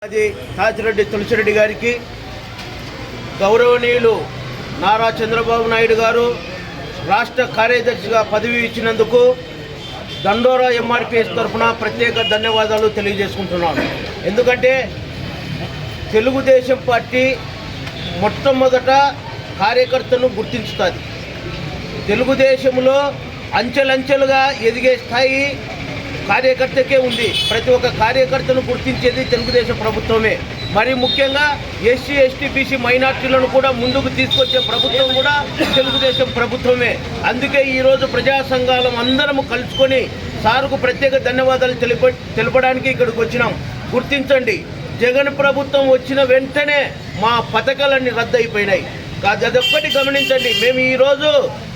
అది తాజిరెడ్డి తులసిరెడ్డి గారికి గౌరవనీయులు నారా చంద్రబాబు నాయుడు గారు రాష్ట్ర కార్యదర్శిగా పదవి ఇచ్చినందుకు దండోరా ఎంఆర్పిఎస్ తరఫున ప్రత్యేక ధన్యవాదాలు తెలియజేసుకుంటున్నాను. ఎందుకంటే తెలుగుదేశం పార్టీ మొట్టమొదట కార్యకర్తను గుర్తించుతుంది. తెలుగుదేశంలో అంచెలంచెలుగా ఎదిగే స్థాయి కార్యకర్తకే ఉంది. ప్రతి ఒక్క కార్యకర్తను గుర్తించేది తెలుగుదేశం ప్రభుత్వమే. మరి ముఖ్యంగా ఎస్సీ ఎస్టీ బీసీ మైనార్టీలను కూడా ముందుకు తీసుకొచ్చే ప్రభుత్వం కూడా తెలుగుదేశం ప్రభుత్వమే. అందుకే ఈరోజు ప్రజా సంఘాలం అందరము కలుసుకొని సార్కు ప్రత్యేక ధన్యవాదాలు తెలపడానికి ఇక్కడికి వచ్చినాం. గుర్తించండి, జగన్ ప్రభుత్వం వచ్చిన వెంటనే మా పథకాలన్నీ రద్దయిపోయినాయి. అదొక్కటి గమనించండి. మేము ఈరోజు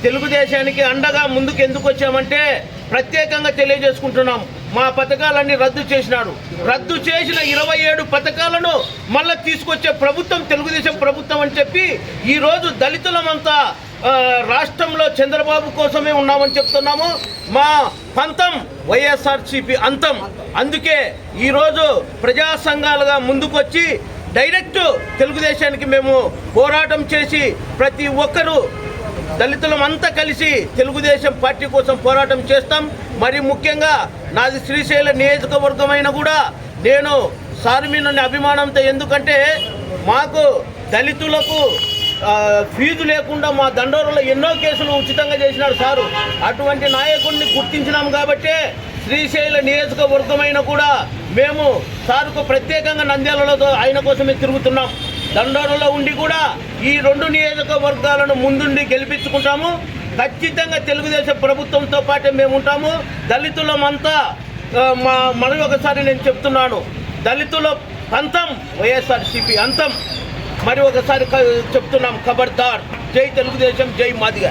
తెలుగుదేశానికి అండగా ముందుకు ఎందుకు వచ్చామంటే ప్రత్యేకంగా తెలియజేసుకుంటున్నాం. మా పథకాలన్నీ రద్దు చేసినారు. రద్దు చేసిన 27 పథకాలను మళ్ళీ తీసుకొచ్చే ప్రభుత్వం తెలుగుదేశం ప్రభుత్వం అని చెప్పి ఈరోజు దళితులమంతా రాష్ట్రంలో చంద్రబాబు కోసమే ఉన్నామని చెప్తున్నాము. మా పంతం వైఎస్ఆర్సీపీ అంతం. అందుకే ఈరోజు ప్రజా సంఘాలుగా ముందుకొచ్చి డైరెక్ట్ తెలుగుదేశానికి మేము పోరాటం చేసి ప్రతి ఒక్కరూ దళితులమంతా కలిసి తెలుగుదేశం పార్టీ కోసం పోరాటం చేస్తాం. మరి ముఖ్యంగా నాది శ్రీశైల నియోజకవర్గమైన కూడా నేను సార్ మీద అభిమానంతో, ఎందుకంటే మాకు దళితులకు ఫీజు లేకుండా మా దండోరలో ఎన్నో కేసులు ఉచితంగా చేసినాడు సారు. అటువంటి నాయకుడిని గుర్తించినాం కాబట్టే శ్రీశైల నియోజకవర్గమైన కూడా మేము సార్కు ప్రత్యేకంగా నంద్యాలలో ఆయన కోసమే తిరుగుతున్నాం. దండోరలో ఉండి కూడా ఈ 2 నియోజకవర్గాలను ముందుండి గెలిపించుకుంటాము. ఖచ్చితంగా తెలుగుదేశం ప్రభుత్వంతో పాటే మేము ఉంటాము. దళితులమంతా మరి ఒకసారి నేను చెప్తున్నాను, దళితుల పంతం వైఎస్ఆర్సీపీ అంతం. మరి ఒకసారి చెప్తున్నాం, ఖబర్దార్. జై తెలుగుదేశం, జై మాదిగ.